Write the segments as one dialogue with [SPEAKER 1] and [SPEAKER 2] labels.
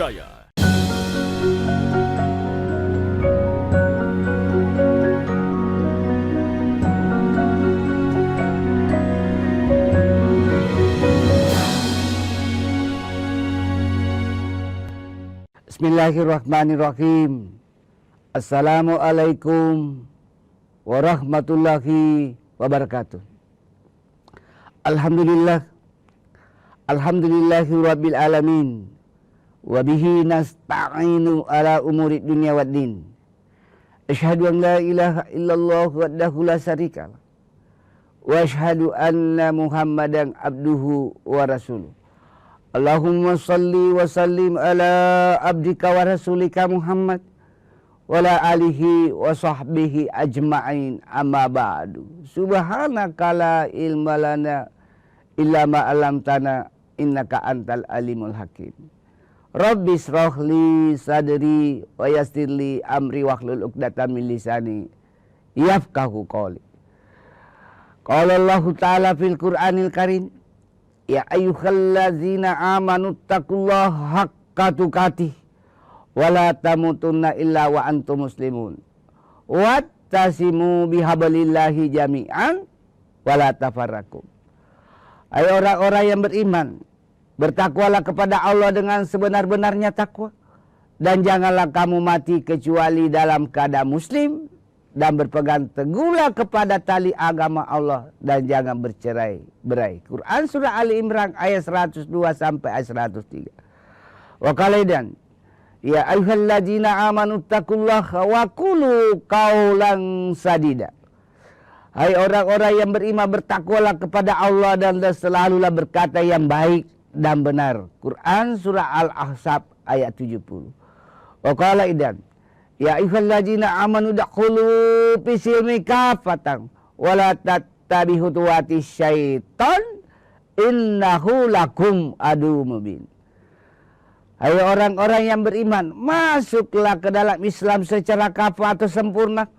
[SPEAKER 1] terpercaya.
[SPEAKER 2] Bismillahirrahmanirrahim. Assalamualaikum warahmatullahi wabarakatuh. Alhamdulillahi rabbil alamin. Wabihi nasta'inu ala umuri dunya waddin. Asyhadu an la ilaha illallah wahdahu la syarikalah. Wa asyhadu anna Muhammadan abduhu wa rasuluh. Allahumma salli wa sallim ala abdika wa rasulika Muhammad wa ala alihi wa sahbihi ajma'in, amma ba'du. Subhanaka la ilma lana illa ma 'allamtana innaka antal alimul hakim. Rabbi shrah li sadri wa yassir li amri wahlul 'uqdatam min lisani yafqahu qawli. Qala Allah Ta'ala fil Qur'anil Karim, ya ayyuhallazina amanu taqullaha haqqa tuqatih wa la tamutunna illa wa antum muslimun wattasimu bihablillahi jami'an wa la tafarraqu. Hai orang-orang yang beriman, bertakwalah kepada Allah dengan sebenar-benarnya takwa, dan janganlah kamu mati kecuali dalam keadaan muslim, dan berpegang teguhlah kepada tali agama Allah, dan jangan bercerai-berai. Quran surah Ali Imran ayat 102 sampai ayat 103. Wa qalidan ya ayyuhalladzina amanu taqullaha wa qulu qaulan sadida. Hai orang-orang yang beriman, bertakwalah kepada Allah dan selalulah berkata yang baik dan benar. Quran surah Al-Ahzab ayat 70. Wa qalidan ya ayyuhalladzina amanu dakhulu fisilmi kafatan wa la tattabi'u khutuwatis syaitan innahu lakum adu mubin. Hai orang-orang yang beriman, masuklah ke dalam Islam secara kafah atau sempurna,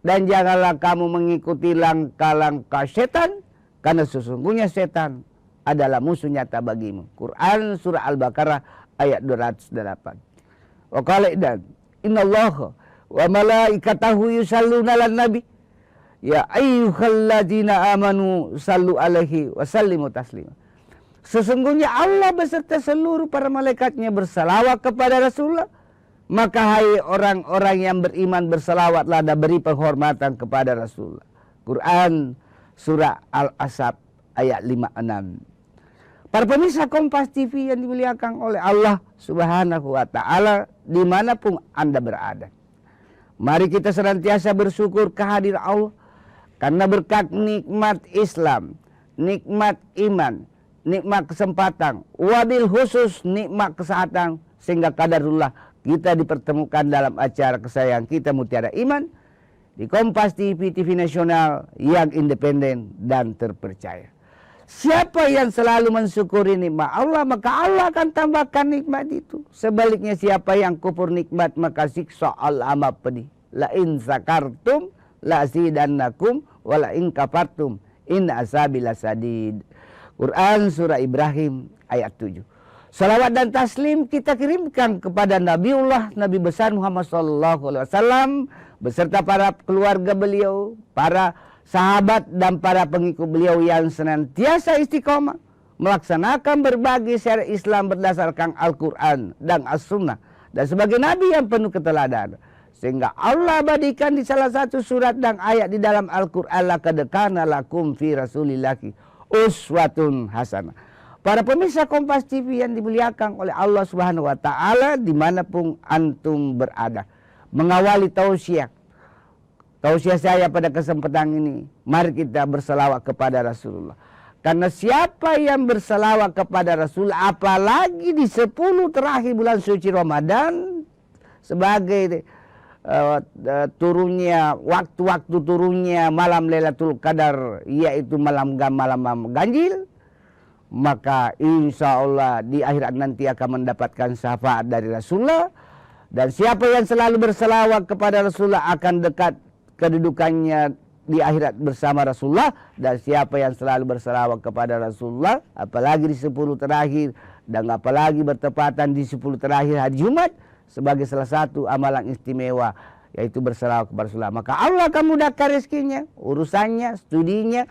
[SPEAKER 2] dan janganlah kamu mengikuti langkah-langkah setan, karena sesungguhnya setan adalah musuh nyata bagimu. Quran surah Al-Baqarah ayat 208. Wa qala dan innallaha wa malaikatahu yusalluna 'alan nabi ya ayyuhalladzina amanu sallu alaihi wa sallimu taslima. Sesungguhnya Allah beserta seluruh para malaikatnya bersalawat kepada Rasulullah, maka hai orang-orang yang beriman bersalawatlah dan beri penghormatan kepada Rasulullah. Quran surah Al-Ahzab ayat 56. Para pemirsa Kompas TV yang dimuliakan oleh Allah Subhanahu wa Ta'ala, dimanapun Anda berada, mari kita senantiasa bersyukur kehadiran Allah, karena berkat nikmat Islam, nikmat iman, nikmat kesempatan, wabil khusus nikmat kesehatan, sehingga qadarullah kita dipertemukan dalam acara kesayangan kita Mutiara Iman di Kompas TV, TV nasional yang independen dan terpercaya. Siapa yang selalu mensyukuri nikmat Allah, maka Allah akan tambahkan nikmat itu. Sebaliknya siapa yang kufur nikmat, maka siksa Allah amat pedih. La in zakartum la azidannakum wa la in kafartum in azabi lasadid. Quran surah Ibrahim ayat 7. Salawat dan taslim kita kirimkan kepada Nabiullah, Nabi besar Muhammad SAW, beserta para keluarga beliau, para sahabat dan para pengikut beliau yang senantiasa istiqomah melaksanakan berbagai syariat Islam berdasarkan Al-Quran dan As-Sunnah, dan sebagai Nabi yang penuh keteladanan, sehingga Allah abadikan di salah satu surat dan ayat di dalam Al-Quran, laqad kana lakum fi rasulillahi uswatun hasanah. Para pemirsa Kompas TV yang dimuliakan oleh Allah Subhanahu wa Ta'ala, dimanapun antum berada, mengawali tausiah saya pada kesempatan ini, mari kita berselawat kepada Rasulullah. Karena siapa yang berselawat kepada Rasulullah, apalagi di 10 terakhir bulan suci Ramadan, sebagai turunnya waktu-waktu turunnya malam Lailatul Qadar, yaitu malam ganjil, maka insya Allah di akhirat nanti akan mendapatkan syafaat dari Rasulullah. Dan siapa yang selalu berselawat kepada Rasulullah akan dekat kedudukannya di akhirat bersama Rasulullah. Dan siapa yang selalu berselawat kepada Rasulullah, apalagi di 10 terakhir dan apalagi bertepatan di 10 terakhir hari Jumat sebagai salah satu amalan istimewa, yaitu berselawat kepada Rasulullah. Maka Allah akan mudahkan rezekinya, urusannya, studinya,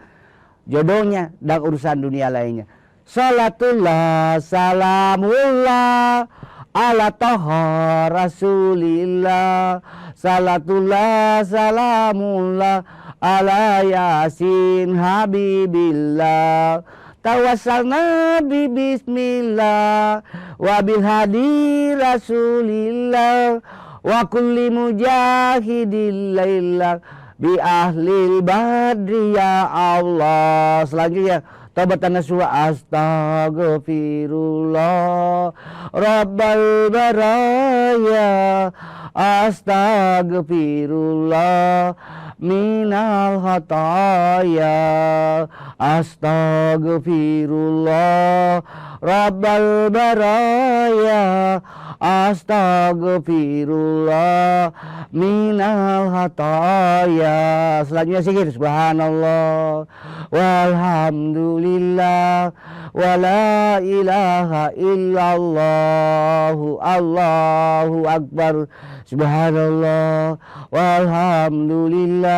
[SPEAKER 2] jodohnya, dan urusan dunia lainnya. Salatullah salamullah ala toha rasulillah. Salatullah salamullah ala yasin habibillah. Tawassalna bi bismillah wa bil hadi rasulillah wa kulli mujahidin lillah bi ahlil badri ya Allah. Selanjutnya taubatan nasuha, astaghfirullah rabbal baraya, astaghfirullah minal khataya, astaghfirullah rabbal baraya, astaghfirullah minal khataya. Selanjutnya zikir subhanallah walhamdulillah wala ilaha illallah, Allahu akbar, subhanallah walhamdulillah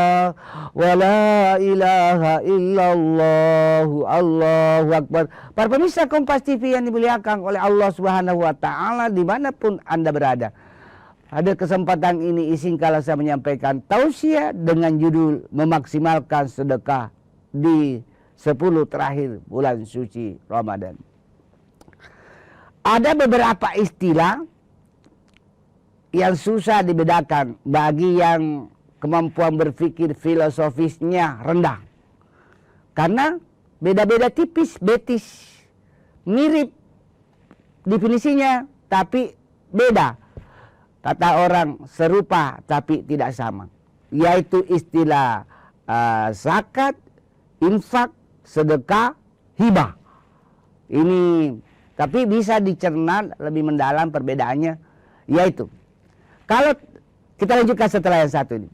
[SPEAKER 2] wala ilaha illallah, Allahu akbar. Para pemirsa Kompas TV yang dimuliakan oleh Allah Subhanahu wa taala dimanapun Anda berada, pada kesempatan ini izinkanlah saya menyampaikan tausiah dengan judul memaksimalkan sedekah di 10 terakhir bulan suci Ramadan. Ada beberapa istilah yang susah dibedakan bagi yang kemampuan berpikir filosofisnya rendah. Karena beda-beda tipis, betis, mirip definisinya tapi beda. Kata orang serupa tapi tidak sama. Yaitu istilah zakat, infak, sedekah, hibah. Ini tapi bisa dicerna lebih mendalam perbedaannya, yaitu kalau kita lanjutkan setelah yang satu ini.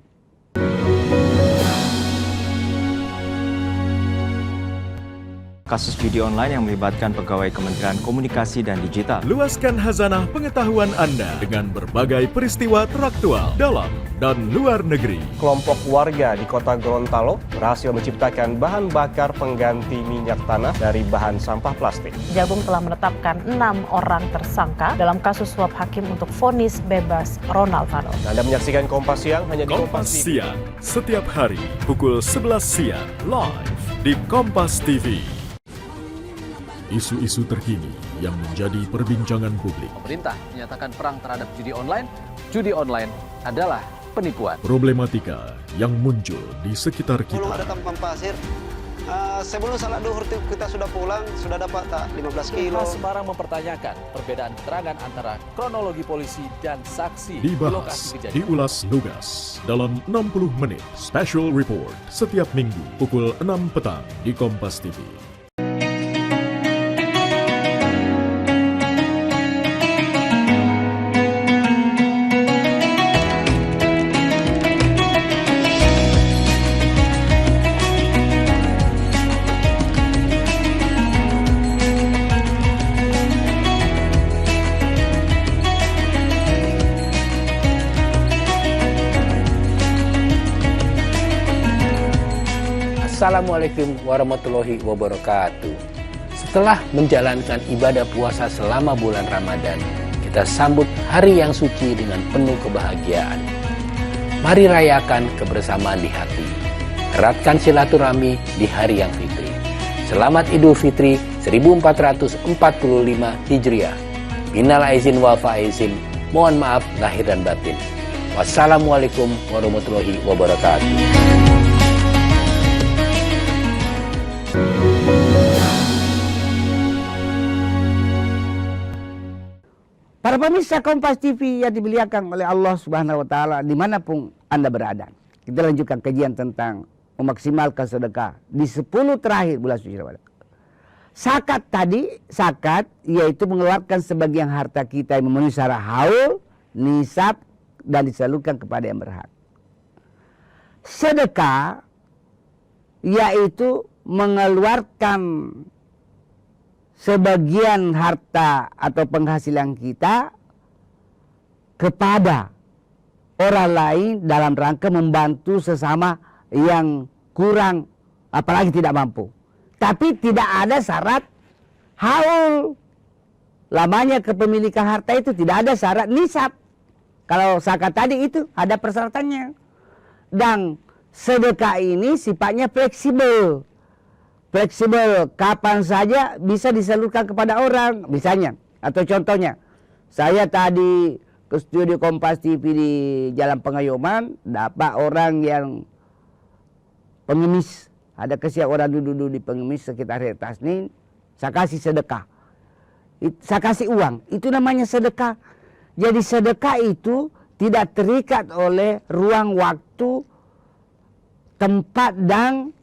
[SPEAKER 1] Kasus judi online yang melibatkan pegawai Kementerian Komunikasi dan Digital.
[SPEAKER 3] Luaskan khazanah pengetahuan Anda dengan berbagai peristiwa teraktual dalam dan luar negeri.
[SPEAKER 4] Kelompok warga di kota Gorontalo berhasil menciptakan bahan bakar pengganti minyak tanah dari bahan sampah plastik.
[SPEAKER 5] Jagung telah menetapkan 6 orang tersangka dalam kasus suap hakim untuk vonis bebas Ronald Fano.
[SPEAKER 4] Anda menyaksikan Kompas Siang hanya di
[SPEAKER 3] Kompas Siang, setiap hari pukul 11 siang, live di Kompas TV. Isu-isu terkini yang menjadi perbincangan publik.
[SPEAKER 6] Pemerintah menyatakan perang terhadap judi online. Judi online adalah penipuan.
[SPEAKER 3] Problematika yang muncul di sekitar kita.
[SPEAKER 7] Belum ada tampang pasir. Sebelum salat duhur kita sudah pulang, sudah dapat tak 15 kilo.
[SPEAKER 6] Semarang mempertanyakan perbedaan keterangan antara kronologi polisi dan saksi di lokasi
[SPEAKER 3] Dibahas,
[SPEAKER 6] kejadian.
[SPEAKER 3] diulas lugas dalam 60 menit special report setiap minggu pukul 6 petang di Kompas TV.
[SPEAKER 8] Assalamualaikum warahmatullahi wabarakatuh. Setelah menjalankan ibadah puasa selama bulan Ramadan, kita sambut hari yang suci dengan penuh kebahagiaan. Mari rayakan kebersamaan di hati. Eratkan silaturahmi di hari yang fitri. Selamat Idul Fitri 1445 Hijriah. Minal aizin wal faizin. Mohon maaf lahir dan batin. Wassalamualaikum warahmatullahi wabarakatuh.
[SPEAKER 2] Para pemirsa Kompas TV yang dimuliakan oleh Allah Subhanahu wa taala dimanapun Anda berada. Kita lanjutkan kajian tentang memaksimalkan sedekah di 10 terakhir bulan suci Ramadan. Zakat yaitu mengeluarkan sebagian harta kita yang memenuhi syarat haul, nisab dan disalurkan kepada yang berhak. Sedekah yaitu mengeluarkan sebagian harta atau penghasilan kita kepada orang lain dalam rangka membantu sesama yang kurang, apalagi tidak mampu. Tapi tidak ada syarat haul. Lamanya kepemilikan harta itu tidak ada syarat nisab. Kalau zakat tadi itu ada persyaratannya. Dan sedekah ini sifatnya fleksibel. Fleksibel, kapan saja bisa disalurkan kepada orang. Misalnya, atau contohnya, saya tadi ke studio Kompas TV di Jalan Pengayoman, dapat orang yang pengemis. Ada kesiap orang duduk di pengemis sekitar hari Tasnin, saya kasih sedekah. Saya kasih uang, itu namanya sedekah. Jadi sedekah itu tidak terikat oleh ruang waktu, tempat dan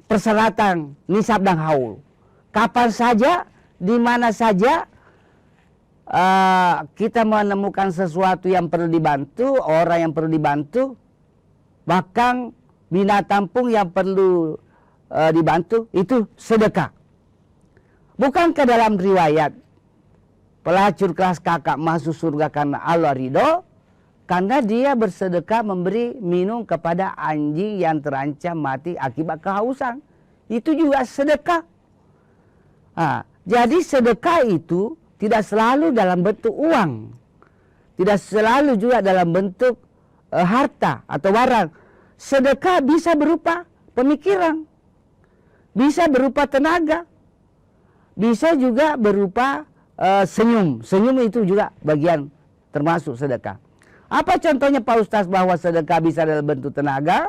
[SPEAKER 2] persyaratan nisab dan haul. Kapan saja, di mana saja kita menemukan sesuatu yang perlu dibantu, orang yang perlu dibantu, bahkan binatang pun yang perlu dibantu, itu sedekah. Bukankah dalam riwayat pelacur kelas kakak masuk surga karena Allah ridho, karena dia bersedekah memberi minum kepada anjing yang terancam mati akibat kehausan. Itu juga sedekah. Jadi sedekah itu tidak selalu dalam bentuk uang. Tidak selalu juga dalam bentuk harta atau barang. Sedekah bisa berupa pemikiran. Bisa berupa tenaga. Bisa juga berupa senyum. Senyum itu juga bagian termasuk sedekah. Apa contohnya Pak Ustaz bahwa sedekah bisa dalam bentuk tenaga,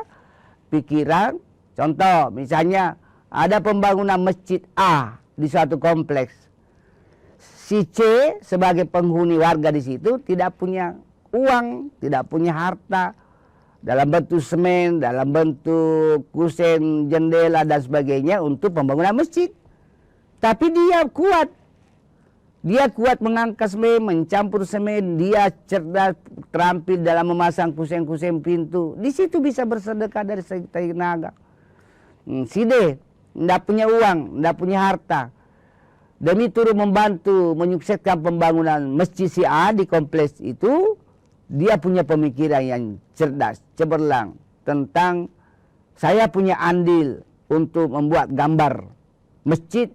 [SPEAKER 2] pikiran? Contoh, misalnya ada pembangunan masjid A di suatu kompleks. Si C sebagai penghuni warga di situ tidak punya uang, tidak punya harta dalam bentuk semen, dalam bentuk kusen, jendela dan sebagainya untuk pembangunan masjid. Tapi dia kuat. Dia kuat mengangkat semen, mencampur semen, dia cerdas, terampil dalam memasang kusen-kusen pintu. Di situ bisa bersedekah dari segi tenaga. Si D tidak punya uang, tidak punya harta. Demi turut membantu menyukseskan pembangunan masjid si A di kompleks itu, dia punya pemikiran yang cerdas, cemerlang tentang saya punya andil untuk membuat gambar masjid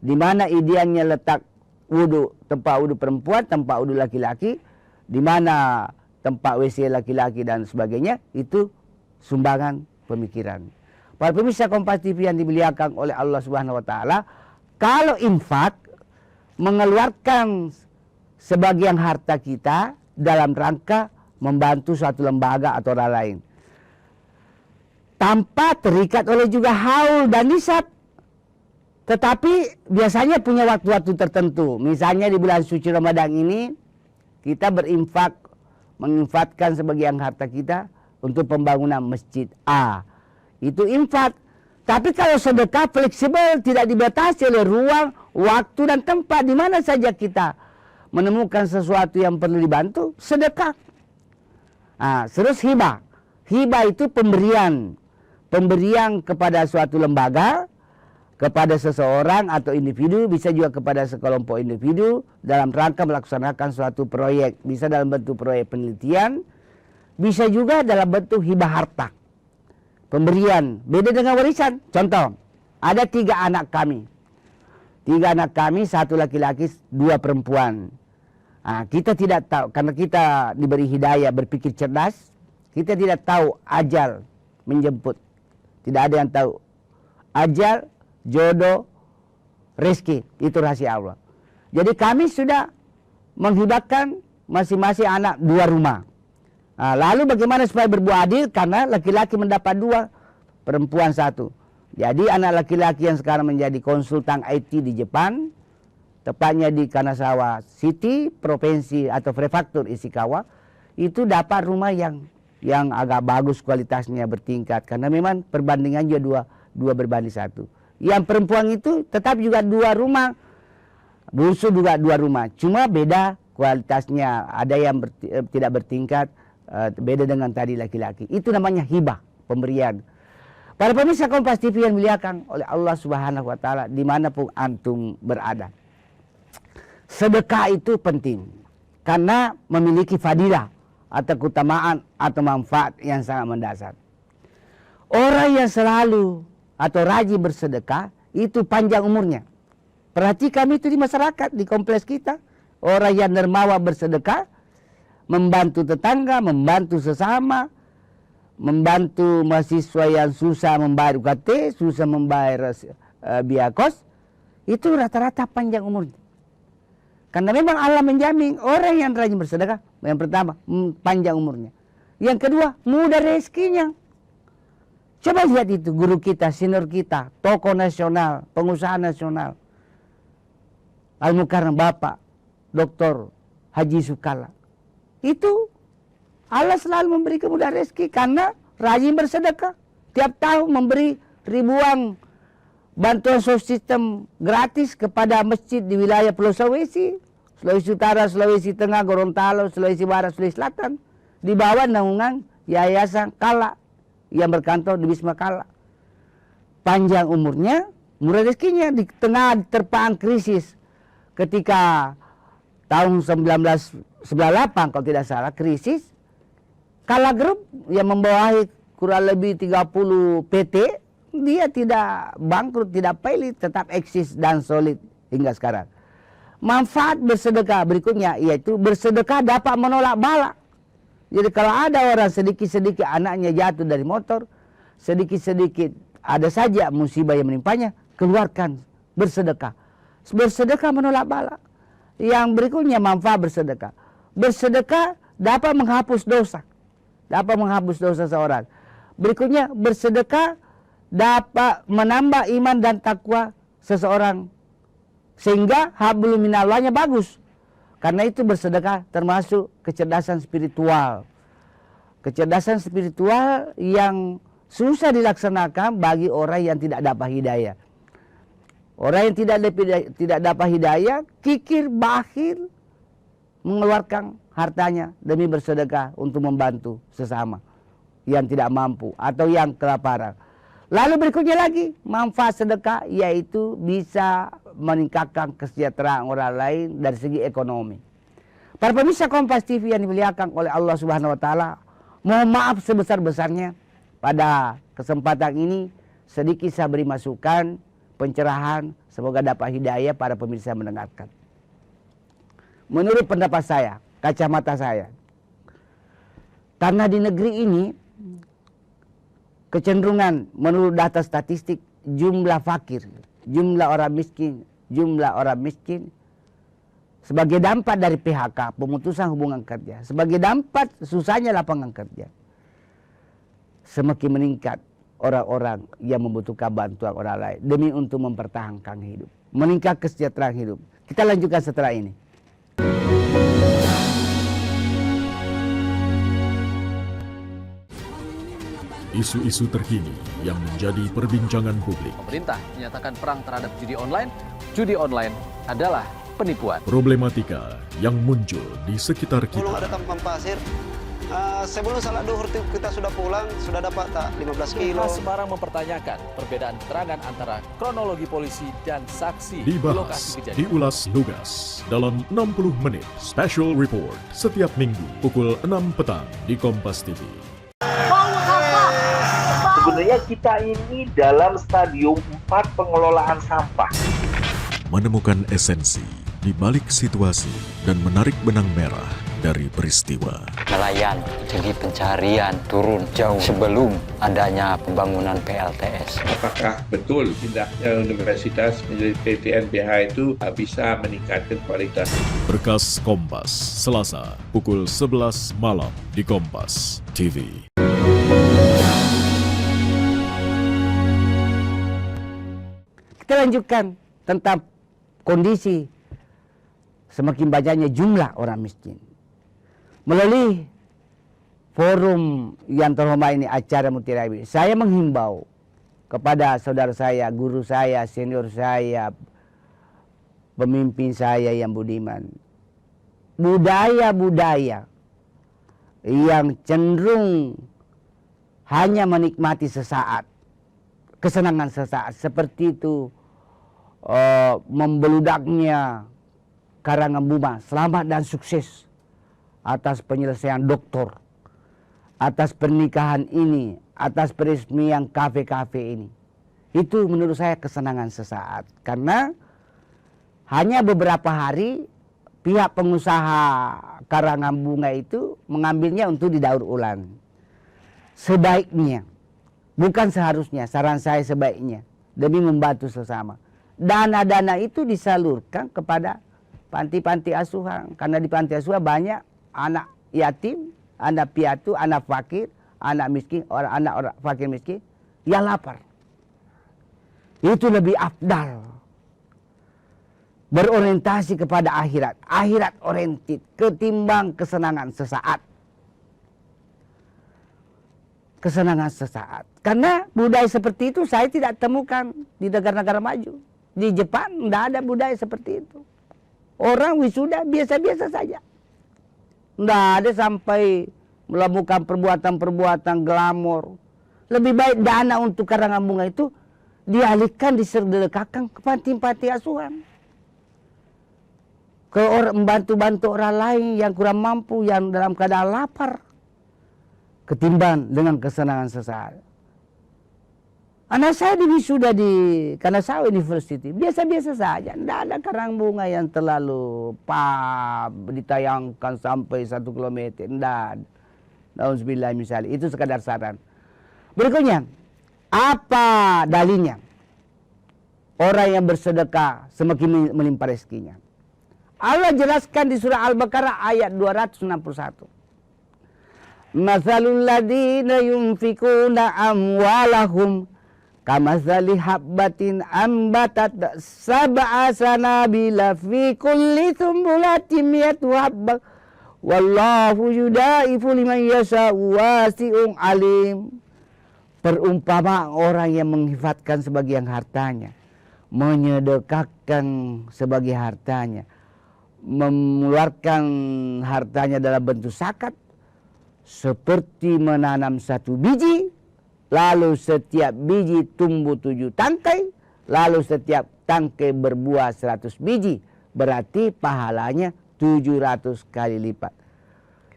[SPEAKER 2] di mana idealnya letak wudu, tempat wudu perempuan, tempat wudu laki-laki, di mana tempat WC laki-laki dan sebagainya, itu sumbangan pemikiran. Para pemirsa Kompas TV yang dimuliakan oleh Allah Subhanahu wa taala, kalau infak mengeluarkan sebagian harta kita dalam rangka membantu suatu lembaga atau orang lain, tanpa terikat oleh juga haul dan nisab. Tetapi biasanya punya waktu-waktu tertentu. Misalnya di bulan suci Ramadan ini kita berinfak, menginfakkan sebagian harta kita untuk pembangunan masjid A. Itu infak. Tapi kalau sedekah fleksibel, tidak dibatasi oleh ruang, waktu dan tempat. Di mana saja kita menemukan sesuatu yang perlu dibantu, sedekah. Terus hibah. Hibah itu pemberian. Pemberian kepada suatu lembaga, kepada seseorang atau individu, bisa juga kepada sekelompok individu dalam rangka melaksanakan suatu proyek. Bisa dalam bentuk proyek penelitian, bisa juga dalam bentuk hibah harta. Pemberian, beda dengan warisan. Contoh, ada 3 anak kami. 3 anak kami, 1 laki-laki, 2 perempuan. Kita tidak tahu, karena kita diberi hidayah berpikir cerdas, kita tidak tahu ajal menjemput. Tidak ada yang tahu. Ajal, jodoh, rezeki, itu rahasia Allah. Jadi kami sudah menghibahkan masing-masing anak 2 rumah. Lalu bagaimana supaya berbuat adil? Karena laki-laki mendapat 2, perempuan 1. Jadi anak laki-laki yang sekarang menjadi konsultan IT di Jepang, tepatnya di Kanazawa City, provinsi atau prefektur Ishikawa, itu dapat rumah yang agak bagus kualitasnya, bertingkat. Karena memang perbandingan juga 2 berbanding 1. Yang perempuan itu tetap juga 2 rumah. Bungsu juga 2 rumah. Cuma beda kualitasnya. Ada yang tidak bertingkat. Beda dengan tadi laki-laki. Itu namanya hibah, pemberian. Para pemirsa Kompas TV yang dimuliakan oleh Allah Subhanahu wa taala dimanapun antum berada. Sedekah itu penting karena memiliki fadilah atau keutamaan atau manfaat yang sangat mendasar. Orang yang selalu atau rajin bersedekah itu panjang umurnya. Perhatikan itu di masyarakat, di kompleks kita. Orang yang dermawan bersedekah, membantu tetangga, membantu sesama, membantu mahasiswa yang susah membayar UKT, susah membayar biaya kos, itu rata-rata panjang umurnya. Karena memang Allah menjamin orang yang rajin bersedekah, yang pertama panjang umurnya. Yang kedua mudah rezekinya. Coba lihat itu guru kita, senior kita, tokoh nasional, pengusaha nasional, Al-Mukarram Bapak Dr. Haji Sukala. Itu Allah selalu memberi kemudahan rezeki karena rajin bersedekah. Tiap tahun memberi ribuan bantuan sosial sistem gratis kepada masjid di wilayah Pulau Sulawesi, Sulawesi Utara, Sulawesi Tengah, Gorontalo, Sulawesi Barat, Sulawesi Selatan, di bawah naungan Yayasan Kala yang berkantor di Wisma Kala. Panjang umurnya, murah rezekinya di tengah terpaan krisis ketika tahun 1998 kalau tidak salah, krisis. Kala Group yang membawahi kurang lebih 30 PT, dia tidak bangkrut, tidak pailit, tetap eksis dan solid hingga sekarang. Manfaat bersedekah berikutnya yaitu bersedekah dapat menolak bala. Jadi kalau ada orang sedikit-sedikit anaknya jatuh dari motor, sedikit-sedikit ada saja musibah yang menimpanya, keluarkan bersedekah. Bersedekah menolak bala. Yang berikutnya manfaat bersedekah. Bersedekah dapat menghapus dosa. Dapat menghapus dosa seorang. Berikutnya bersedekah dapat menambah iman dan takwa seseorang sehingga hablum minallahnya bagus. Karena itu bersedekah termasuk kecerdasan spiritual. Kecerdasan spiritual yang susah dilaksanakan bagi orang yang tidak dapat hidayah. Orang yang tidak dapat hidayah, kikir, bakhil, mengeluarkan hartanya demi bersedekah untuk membantu sesama yang tidak mampu atau yang kelaparan. Lalu berikutnya lagi manfaat sedekah yaitu bisa meningkatkan kesejahteraan orang lain dari segi ekonomi. Para pemirsa Kompas TV yang dimuliakan oleh Allah Subhanahu wa taala, mohon maaf sebesar-besarnya pada kesempatan ini sedikit saya beri masukan, pencerahan, semoga dapat hidayah para pemirsa yang mendengarkan. Menurut pendapat saya, kacamata saya, karena di negeri ini kecenderungan menurut data statistik jumlah fakir, jumlah orang miskin sebagai dampak dari PHK, pemutusan hubungan kerja, sebagai dampak susahnya lapangan kerja, semakin meningkat orang-orang yang membutuhkan bantuan orang lain demi untuk mempertahankan hidup, meningkat kesejahteraan hidup. Kita lanjutkan setelah ini.
[SPEAKER 3] Isu-isu terkini yang menjadi perbincangan publik.
[SPEAKER 6] Pemerintah menyatakan perang terhadap judi online. Judi online adalah penipuan.
[SPEAKER 3] Problematika yang muncul di sekitar
[SPEAKER 7] Belum ada
[SPEAKER 3] kita.
[SPEAKER 7] tampang pasir. Sebelum salat duhur kita sudah pulang, sudah dapat tak 15 kilo.
[SPEAKER 6] Polres Semarang mempertanyakan perbedaan keterangan antara kronologi polisi dan saksi di lokasi
[SPEAKER 3] Dibahas,
[SPEAKER 6] kejadian.
[SPEAKER 3] diulas lugas dalam 60 menit Special Report setiap minggu pukul 6 petang di Kompas TV.
[SPEAKER 9] Sebenarnya kita ini dalam stadium 4 pengelolaan sampah.
[SPEAKER 3] Menemukan esensi di balik situasi dan menarik benang merah dari peristiwa.
[SPEAKER 10] Nelayan segi pencarian turun jauh sebelum adanya pembangunan PLTS.
[SPEAKER 11] Apakah betul pindahnya universitas menjadi PTNBH itu bisa meningkatkan kualitas?
[SPEAKER 3] Berkas Kompas, Selasa pukul 11 malam di Kompas TV.
[SPEAKER 2] Kita lanjutkan tentang kondisi semakin banyaknya jumlah orang miskin. Melalui forum yang terhormat ini, acara Mutiara ini, saya menghimbau kepada saudara saya, guru saya, senior saya, pemimpin saya yang budiman. Budaya-budaya yang cenderung hanya menikmati sesaat, kesenangan sesaat seperti itu membeludaknya karangan bunga. Selamat dan sukses atas penyelesaian doktor, atas pernikahan ini, atas peresmian kafe-kafe ini. Itu menurut saya kesenangan sesaat. Karena hanya beberapa hari pihak pengusaha karangan bunga itu mengambilnya untuk didaur ulang. Sebaiknya, bukan seharusnya, saran saya sebaiknya, demi membantu sesama. Dana-dana itu disalurkan kepada panti-panti asuhan. Karena di panti asuhan banyak anak yatim, anak piatu, anak fakir, anak miskin, anak fakir miskin yang lapar. Itu lebih afdal. Berorientasi kepada akhirat. Akhirat oriented ketimbang kesenangan sesaat. Kesenangan sesaat. Karena budaya seperti itu saya tidak temukan di negara-negara maju. Di Jepang tidak ada budaya seperti itu. Orang wisuda biasa-biasa saja. Tidak ada sampai melakukan perbuatan-perbuatan glamor. Lebih baik dana untuk karangan bunga itu dialihkan, disedekahkan ke panti-panti asuhan. Ke orang membantu-bantu orang lain yang kurang mampu, yang dalam keadaan lapar. Ketimbang dengan kesenangan sesaat. Anak saya diwisuda di Kanazawa University. Biasa-biasa saja. Tidak ada karang bunga yang terlalu ditayangkan sampai 1 kilometer. Tidak. Nauzubillah misalnya. Itu sekadar saran. Berikutnya. Apa dalilnya? Orang yang bersedekah semakin melimpah rezekinya. Allah jelaskan di surah Al-Baqarah ayat 261. Matsalul ladzina yunfikuna amwalahum kamatsali habbatin ambatat sab'a sanabila fi kulli sumbulatin mi'atu habbah wallahu yudaifu liman yasha'u wasi'un alim. Perumpamaan orang yang menghifatkan sebagian hartanya, menyedekahkan sebagian hartanya, mengeluarkan hartanya dalam bentuk zakat, seperti menanam 1 biji, lalu setiap biji tumbuh 7 tangkai, lalu setiap tangkai berbuah 100 biji, berarti pahalanya 700 kali lipat.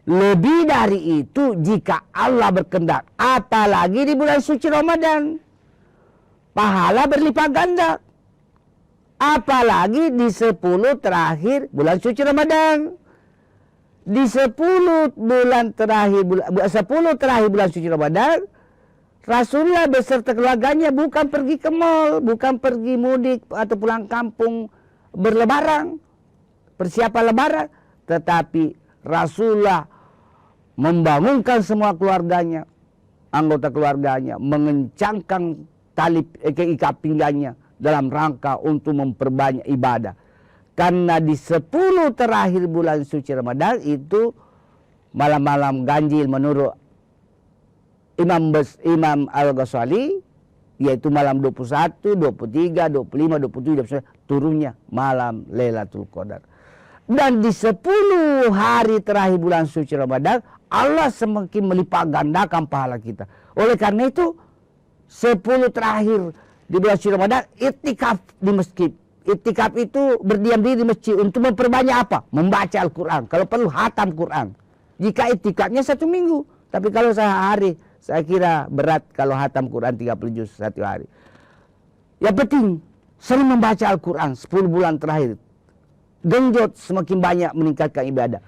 [SPEAKER 2] Lebih dari itu jika Allah berkehendak, apalagi di bulan suci Ramadan, pahala berlipat ganda. Apalagi di 10 terakhir bulan suci Ramadan. Di 10 bulan terakhir 10 terakhir bulan suci Ramadan, Rasulullah beserta keluarganya bukan pergi ke mal, bukan pergi mudik atau pulang kampung berlebaran, persiapan lebaran, tetapi Rasulullah membangunkan semua keluarganya, anggota keluarganya, mengencangkan tali ikat pinggangnya dalam rangka untuk memperbanyak ibadah. Karena di 10 terakhir bulan suci Ramadan itu malam-malam ganjil menurut Imam Al-Ghazali, yaitu malam 21, 23, 25, 27, 29, turunnya malam Lailatul Qadar. Dan di 10 hari terakhir bulan suci Ramadan, Allah semakin melipat gandakan pahala kita. Oleh karena itu, 10 terakhir di bulan suci Ramadan, iktikaf di masjid. Iktikaf itu berdiam diri di masjid untuk memperbanyak apa? Membaca Al-Quran. Kalau perlu hatam Quran. Jika iktikafnya 1 minggu. Tapi kalau sehari, saya kira berat kalau hatam Quran 30 juz 1 hari. Yang penting, sering membaca Al-Quran 10 bulan terakhir. Genjot semakin banyak meningkatkan ibadah.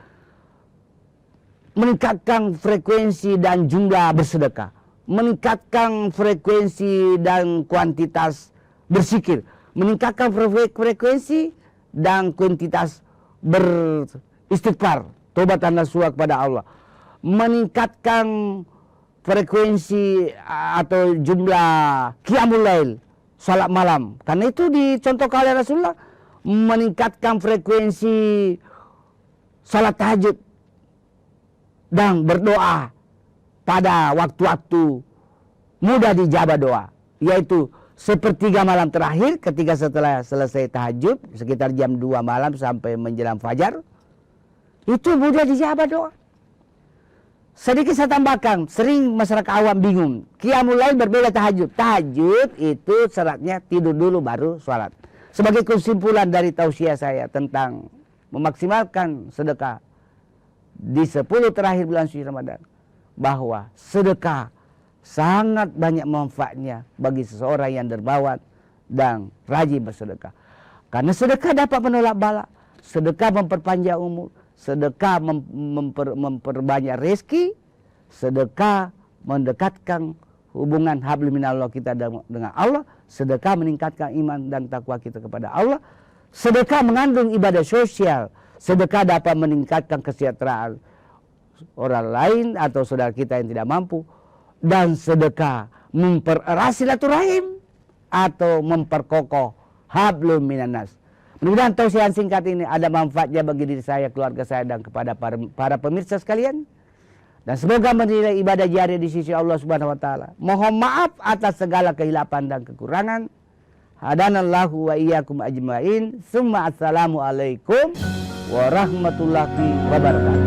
[SPEAKER 2] Meningkatkan frekuensi dan jumlah bersedekah. Meningkatkan frekuensi dan kuantitas berzikir. Meningkatkan frekuensi dan kuantitas beristighfar, taubat dan nasuha kepada Allah. Meningkatkan frekuensi atau jumlah qiyamul lail, salat malam. Karena itu dicontohkan oleh Rasulullah. Meningkatkan frekuensi salat tahajud dan berdoa pada waktu-waktu mudah dijabah doa, yaitu sepertiga malam terakhir ketika setelah selesai tahajud sekitar jam 2 malam sampai menjelang fajar, itu mudah dijabah doa. 1 Sedikit saya tambahkan, sering masyarakat awam bingung. Qiyamul Lail berbeda tahajud. Tahajud itu syaratnya tidur dulu baru sholat. Sebagai kesimpulan dari tausiah saya tentang memaksimalkan sedekah di 10 terakhir bulan suci Ramadan, bahwa sedekah sangat banyak manfaatnya bagi seseorang yang dermawan dan rajin bersedekah. Karena sedekah dapat menolak bala, sedekah memperpanjang umur, sedekah memperbanyak rezeki, sedekah mendekatkan hubungan hablum minallah kita dengan Allah, sedekah meningkatkan iman dan takwa kita kepada Allah, sedekah mengandung ibadah sosial, sedekah dapat meningkatkan kesejahteraan orang lain atau saudara kita yang tidak mampu, dan sedekah mempererat silaturahim atau memperkokoh hablum minanas. Mudah-mudahan tausiah singkat ini ada manfaatnya bagi diri saya, keluarga saya, dan kepada para pemirsa sekalian. Dan semoga menilai ibadah jariah di sisi Allah Subhanahu wa taala. Mohon maaf atas segala kehilapan dan kekurangan. Hadanallahu wa iyyakum ajmain. Summa assalamu alaikum warahmatullahi wabarakatuh.